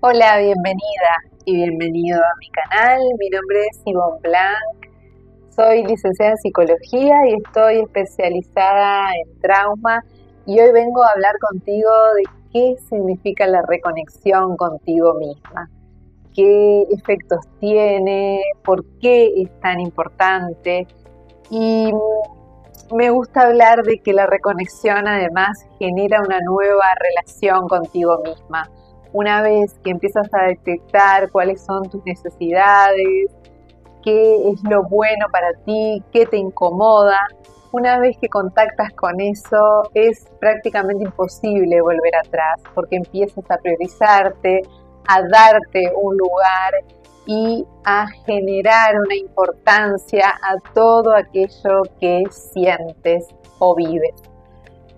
Hola, bienvenida y bienvenido a mi canal. Mi nombre es Ivonne Blanc, soy licenciada en psicología y estoy especializada en trauma y hoy vengo a hablar contigo de qué significa la reconexión contigo misma, qué efectos tiene, por qué es tan importante y me gusta hablar de que la reconexión además genera una nueva relación contigo misma. Una vez que empiezas a detectar cuáles son tus necesidades, qué es lo bueno para ti, qué te incomoda, una vez que contactas con eso es prácticamente imposible volver atrás porque empiezas a priorizarte, a darte un lugar y a generar una importancia a todo aquello que sientes o vives.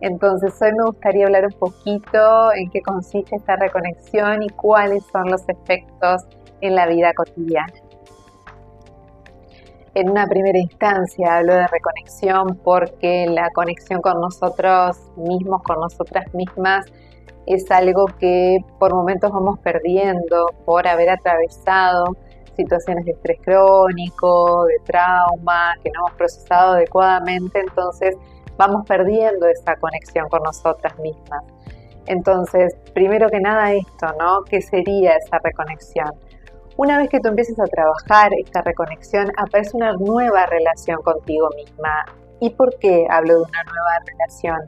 Entonces hoy me gustaría hablar un poquito en qué consiste esta reconexión y cuáles son los efectos en la vida cotidiana. En una primera instancia hablo de reconexión porque la conexión con nosotros mismos, con nosotras mismas, es algo que por momentos vamos perdiendo por haber atravesado situaciones de estrés crónico, de trauma, que no hemos procesado adecuadamente, entonces vamos perdiendo esa conexión con nosotras mismas. Entonces, primero que nada esto, ¿no? ¿Qué sería esa reconexión? Una vez que tú empieces a trabajar esta reconexión, aparece una nueva relación contigo misma. ¿Y por qué hablo de una nueva relación?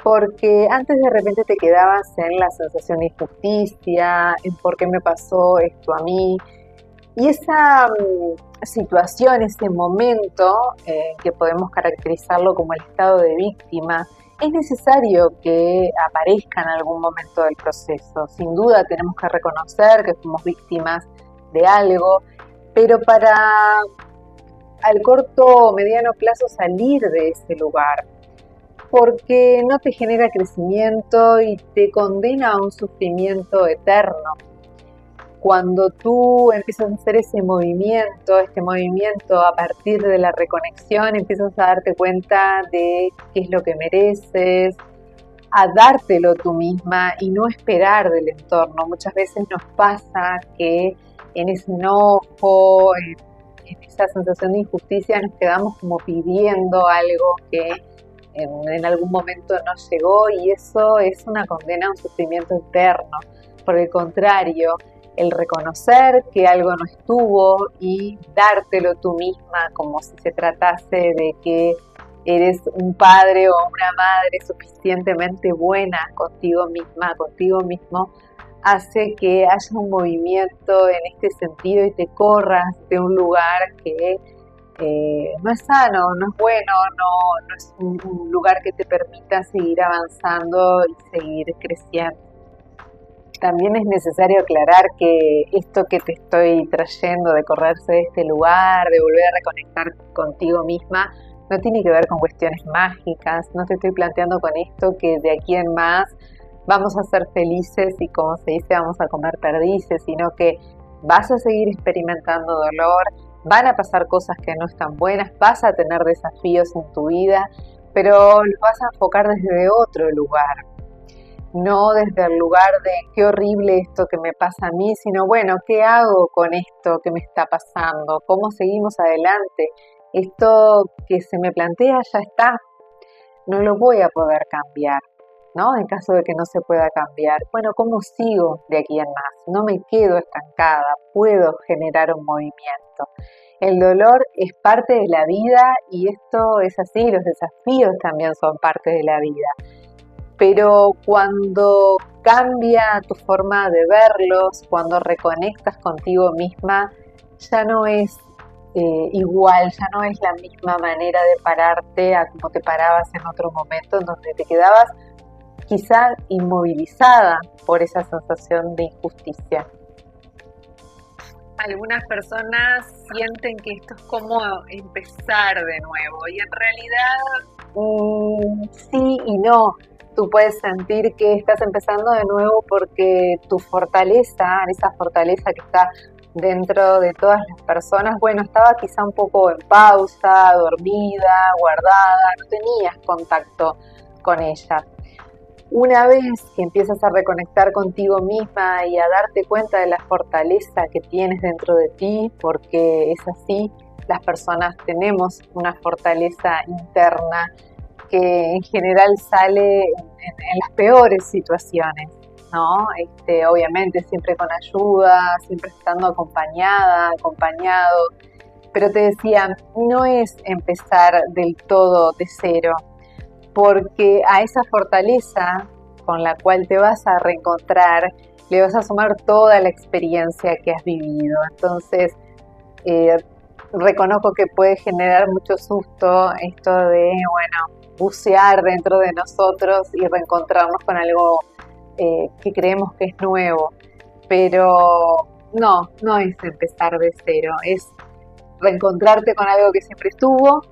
Porque antes de repente te quedabas en la sensación de injusticia, en por qué me pasó esto a mí. Y esa situación, ese momento, que podemos caracterizarlo como el estado de víctima, es necesario que aparezca en algún momento del proceso. Sin duda tenemos que reconocer que fuimos víctimas de algo, pero para al corto o mediano plazo salir de ese lugar, porque no te genera crecimiento y te condena a un sufrimiento eterno. Cuando tú empiezas a hacer ese movimiento, este movimiento a partir de la reconexión, empiezas a darte cuenta de qué es lo que mereces, a dártelo tú misma y no esperar del entorno. Muchas veces nos pasa que en ese enojo, en esa sensación de injusticia, nos quedamos como pidiendo algo que en algún momento no llegó y eso es una condena a un sufrimiento eterno. Por el contrario, el reconocer que algo no estuvo y dártelo tú misma como si se tratase de que eres un padre o una madre suficientemente buena contigo misma, contigo mismo, hace que haya un movimiento en este sentido y te corras de un lugar que no es sano, no es bueno, no es un lugar que te permita seguir avanzando y seguir creciendo. También es necesario aclarar que esto que te estoy trayendo de correrse de este lugar, de volver a reconectar contigo misma, no tiene que ver con cuestiones mágicas. No te estoy planteando con esto que de aquí en más vamos a ser felices y, como se dice, vamos a comer perdices, sino que vas a seguir experimentando dolor, van a pasar cosas que no están buenas, vas a tener desafíos en tu vida, pero los vas a enfocar desde otro lugar. No desde el lugar de qué horrible esto que me pasa a mí, sino bueno, ¿qué hago con esto que me está pasando? ¿Cómo seguimos adelante? Esto que se me plantea ya está, no lo voy a poder cambiar, ¿no? En caso de que no se pueda cambiar, bueno, ¿cómo sigo de aquí en más? No me quedo estancada, puedo generar un movimiento. El dolor es parte de la vida y esto es así, los desafíos también son parte de la vida. Pero cuando cambia tu forma de verlos, cuando reconectas contigo misma, ya no es igual, ya no es la misma manera de pararte a como te parabas en otro momento en donde te quedabas quizá inmovilizada por esa sensación de injusticia. Algunas personas sienten que esto es como empezar de nuevo y en realidad sí y no. Tú puedes sentir que estás empezando de nuevo porque tu fortaleza, esa fortaleza que está dentro de todas las personas, bueno, estaba quizá un poco en pausa, dormida, guardada, no tenías contacto con ella. Una vez que empiezas a reconectar contigo misma y a darte cuenta de la fortaleza que tienes dentro de ti, porque es así, las personas tenemos una fortaleza interna que en general sale en las peores situaciones, ¿no? Obviamente siempre con ayuda, siempre estando acompañada, acompañado, pero te decía, no es empezar del todo de cero, porque a esa fortaleza con la cual te vas a reencontrar, le vas a sumar toda la experiencia que has vivido. Entonces, eh, reconozco que puede generar mucho susto esto de, bueno, bucear dentro de nosotros y reencontrarnos con algo que creemos que es nuevo. Pero no es empezar de cero, es reencontrarte con algo que siempre estuvo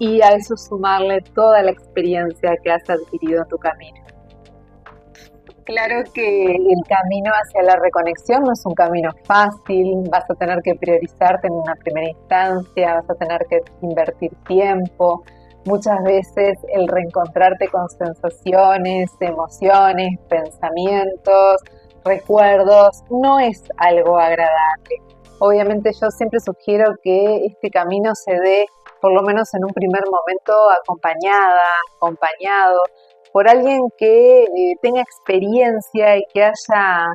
y a eso sumarle toda la experiencia que has adquirido en tu camino. Claro que el camino hacia la reconexión no es un camino fácil, vas a tener que priorizarte en una primera instancia, vas a tener que invertir tiempo. Muchas veces el reencontrarte con sensaciones, emociones, pensamientos, recuerdos, no es algo agradable. Obviamente yo siempre sugiero que este camino se dé, por lo menos en un primer momento, acompañada, acompañado, por alguien que tenga experiencia y que haya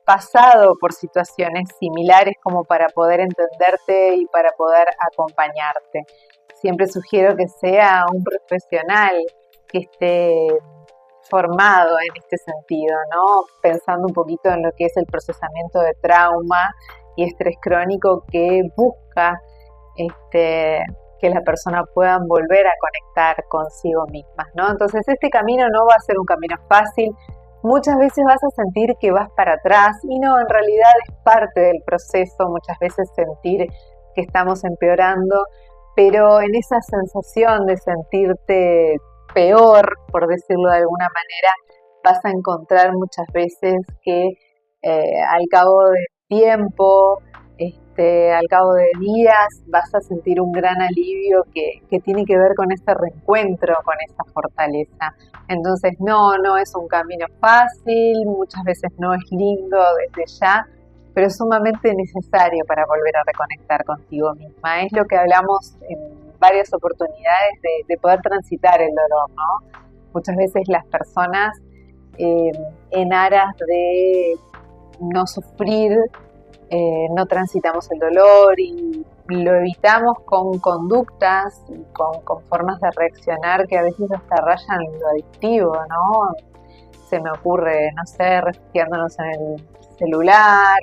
pasado por situaciones similares como para poder entenderte y para poder acompañarte. Siempre sugiero que sea un profesional que esté formado en este sentido, ¿no? Pensando un poquito en lo que es el procesamiento de trauma y estrés crónico, que busca que la persona pueda volver a conectar consigo mismas, ¿no? Entonces este camino no va a ser un camino fácil, muchas veces vas a sentir que vas para atrás y no, en realidad es parte del proceso, muchas veces sentir que estamos empeorando, pero en esa sensación de sentirte peor, por decirlo de alguna manera, vas a encontrar muchas veces que al cabo del tiempo, al cabo de días, vas a sentir un gran alivio que tiene que ver con este reencuentro, con esa fortaleza. Entonces no es un camino fácil, muchas veces no es lindo desde ya, pero es sumamente necesario para volver a reconectar contigo misma. Es lo que hablamos en varias oportunidades de poder transitar el dolor, ¿no? Muchas veces las personas, en aras de no sufrir, no transitamos el dolor y lo evitamos con conductas, con formas de reaccionar que a veces hasta rayan lo adictivo, ¿no? Se me ocurre, no sé, refugiándonos en el celular,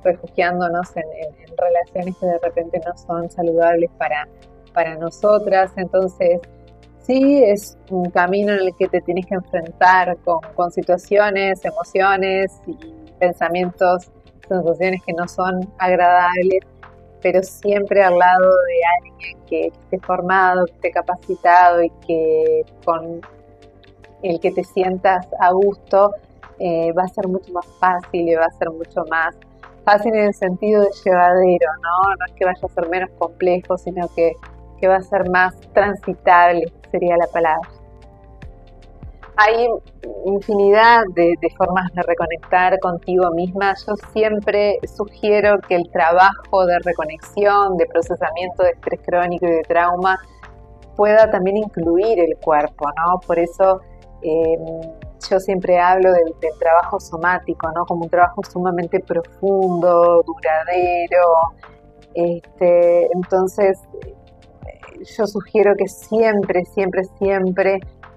refugiándonos en relaciones que de repente no son saludables para nosotras. Entonces, sí, es un camino en el que te tienes que enfrentar con situaciones, emociones y pensamientos, sensaciones que no son agradables, pero siempre al lado de alguien que esté formado, que esté capacitado y que con el que te sientas a gusto, va a ser mucho más fácil y va a ser mucho más fácil en el sentido de llevadero, ¿no? No es que vaya a ser menos complejo, sino que va a ser más transitable, sería la palabra. Hay infinidad de formas de reconectar contigo misma. Yo siempre sugiero que el trabajo de reconexión, de procesamiento de estrés crónico y de trauma pueda también incluir el cuerpo, ¿no? Por eso yo siempre hablo del trabajo somático, ¿no? Como un trabajo sumamente profundo, duradero. Entonces, yo sugiero que siempre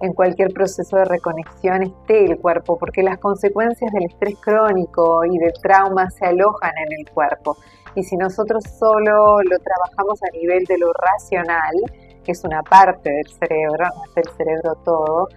en cualquier proceso de reconexión esté el cuerpo, porque las consecuencias del estrés crónico y del trauma se alojan en el cuerpo. Y si nosotros solo lo trabajamos a nivel de lo racional, que es una parte del cerebro, no es el cerebro todo,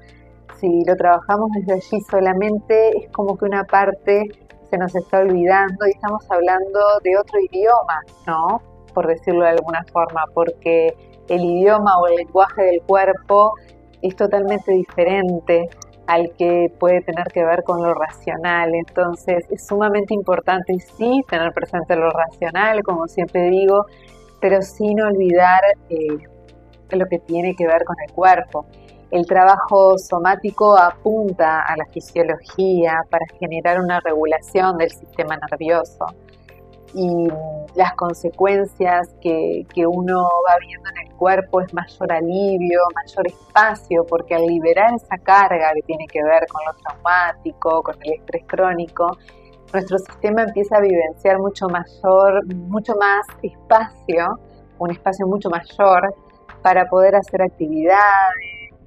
si lo trabajamos desde allí solamente, es como que una parte se nos está olvidando y estamos hablando de otro idioma, ¿no? Por decirlo de alguna forma, porque el idioma o el lenguaje del cuerpo es totalmente diferente al que puede tener que ver con lo racional. Entonces es sumamente importante, sí, tener presente lo racional, como siempre digo, pero sin olvidar lo que tiene que ver con el cuerpo. El trabajo somático apunta a la fisiología para generar una regulación del sistema nervioso y las consecuencias que uno va viendo en el cuerpo es mayor alivio, mayor espacio, porque al liberar esa carga que tiene que ver con lo traumático, con el estrés crónico, nuestro sistema empieza a vivenciar mucho más espacio, un espacio mucho mayor para poder hacer actividades,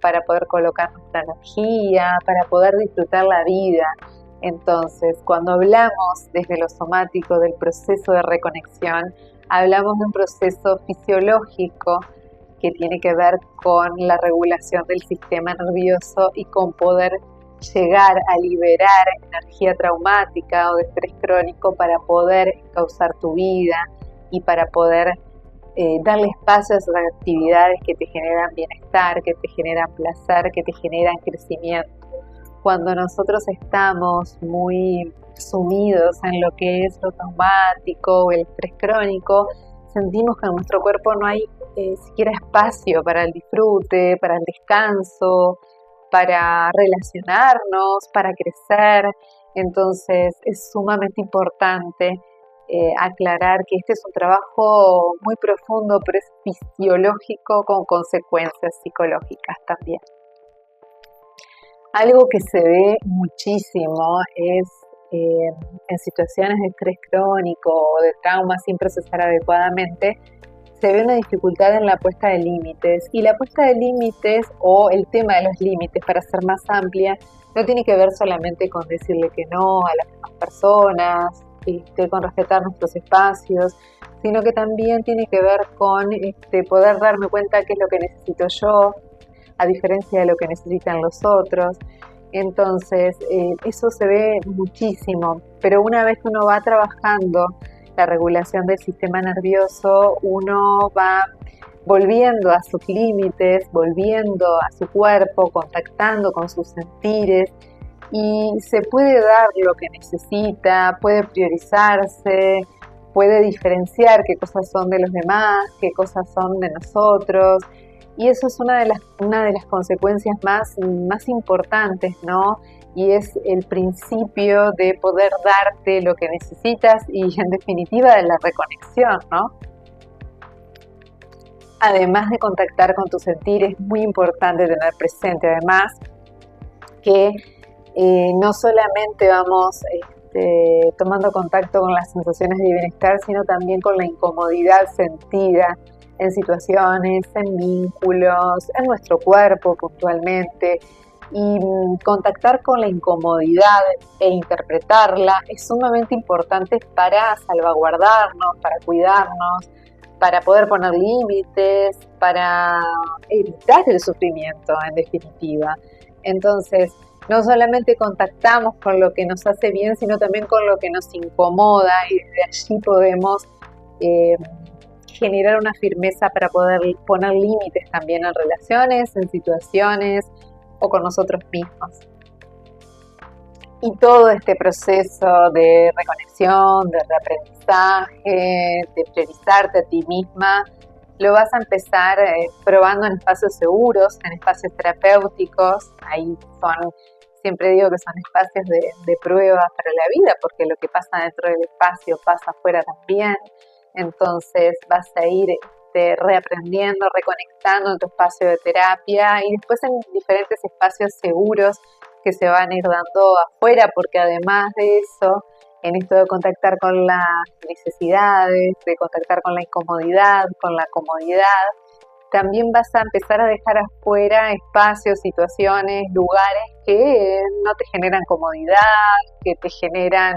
para poder colocar nuestra energía, para poder disfrutar la vida. Entonces, cuando hablamos desde lo somático del proceso de reconexión, hablamos de un proceso fisiológico que tiene que ver con la regulación del sistema nervioso y con poder llegar a liberar energía traumática o de estrés crónico para poder causar tu vida y para poder darle espacio a esas actividades que te generan bienestar, que te generan placer, que te generan crecimiento. Cuando nosotros estamos muy sumidos en lo que es lo traumático o el estrés crónico, sentimos que en nuestro cuerpo no hay siquiera espacio para el disfrute, para el descanso, para relacionarnos, para crecer. Entonces es sumamente importante aclarar que este es un trabajo muy profundo, pero es fisiológico con consecuencias psicológicas también. Algo que se ve muchísimo es en situaciones de estrés crónico o de trauma sin procesar adecuadamente, se ve una dificultad en la puesta de límites. Y la puesta de límites o el tema de los límites, para ser más amplia, no tiene que ver solamente con decirle que no a las demás personas, con respetar nuestros espacios, sino que también tiene que ver con poder darme cuenta qué es lo que necesito yo, a diferencia de lo que necesitan los otros. Entonces, eso se ve muchísimo, pero una vez que uno va trabajando la regulación del sistema nervioso, uno va volviendo a sus límites, volviendo a su cuerpo, contactando con sus sentires y se puede dar lo que necesita, puede priorizarse, puede diferenciar qué cosas son de los demás, qué cosas son de nosotros. Y eso es una de las consecuencias más importantes, ¿no? Y es el principio de poder darte lo que necesitas y en definitiva de la reconexión, ¿no? Además de contactar con tu sentir, es muy importante tener presente además que no solamente vamos tomando contacto con las sensaciones de bienestar, sino también con la incomodidad sentida en situaciones, en vínculos, en nuestro cuerpo puntualmente. Y contactar con la incomodidad e interpretarla es sumamente importante para salvaguardarnos, para cuidarnos, para poder poner límites, para evitar el sufrimiento en definitiva. Entonces, no solamente contactamos con lo que nos hace bien, sino también con lo que nos incomoda y desde allí podemos generar una firmeza para poder poner límites también en relaciones, en situaciones o con nosotros mismos. Y todo este proceso de reconexión, de reaprendizaje, de priorizarte a ti misma, lo vas a empezar probando en espacios seguros, en espacios terapéuticos. Ahí siempre digo que son espacios de prueba para la vida, porque lo que pasa dentro del espacio pasa afuera también. Entonces vas a ir reaprendiendo, reconectando en tu espacio de terapia y después en diferentes espacios seguros que se van a ir dando afuera, porque además de eso, en esto de contactar con las necesidades, de contactar con la incomodidad, con la comodidad, también vas a empezar a dejar afuera espacios, situaciones, lugares que no te generan comodidad, que te generan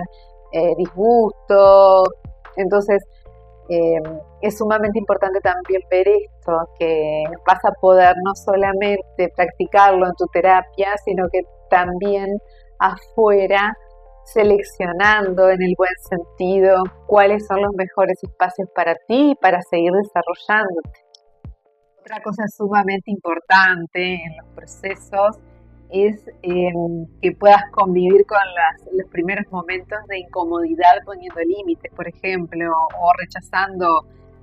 disgusto. Entonces, es sumamente importante también ver esto, que vas a poder no solamente practicarlo en tu terapia, sino que también afuera, seleccionando en el buen sentido cuáles son los mejores espacios para ti y para seguir desarrollándote. Otra cosa sumamente importante en los procesos es que puedas convivir con los primeros momentos de incomodidad poniendo límites, por ejemplo, o rechazando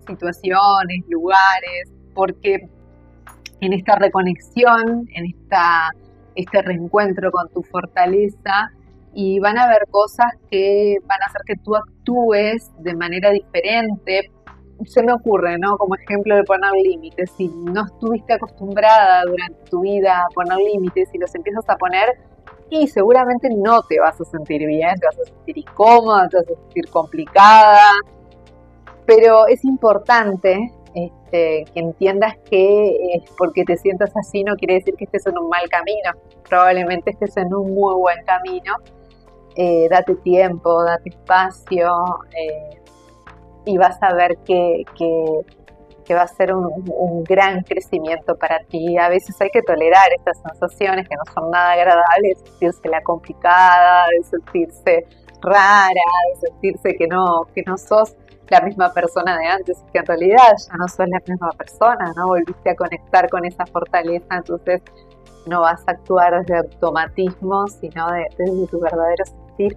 situaciones, lugares, porque en esta reconexión, en este reencuentro con tu fortaleza, y van a haber cosas que van a hacer que tú actúes de manera diferente. Se me ocurre, ¿no? Como ejemplo de poner límites. Si no estuviste acostumbrada durante tu vida a poner límites y los empiezas a poner, y seguramente no te vas a sentir bien, te vas a sentir incómoda, te vas a sentir complicada, pero es importante que entiendas que porque te sientas así no quiere decir que estés en un mal camino, probablemente estés en un muy buen camino. Date tiempo, date espacio, y vas a ver que va a ser un gran crecimiento para ti. A veces hay que tolerar estas sensaciones que no son nada agradables, de sentirse la complicada, de sentirse rara, de sentirse que no sos la misma persona de antes, que en realidad ya no sos la misma persona, ¿no? Volviste a conectar con esa fortaleza, entonces no vas a actuar desde automatismo, sino desde tu verdadero sentir.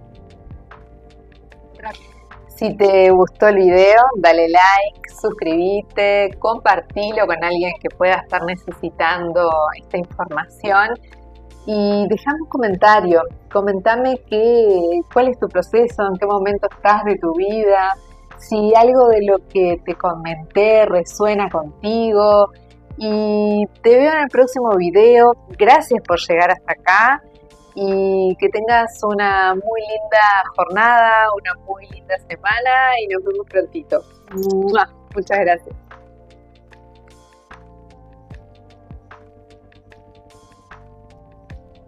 Si te gustó el video, dale like, suscríbete, compartilo con alguien que pueda estar necesitando esta información y dejame un comentario. Comentame cuál es tu proceso, en qué momento estás de tu vida, si algo de lo que te comenté resuena contigo, y te veo en el próximo video. Gracias por llegar hasta acá y que tengas una muy linda jornada, una muy linda semana y nos vemos prontito. ¡Mua! Muchas gracias.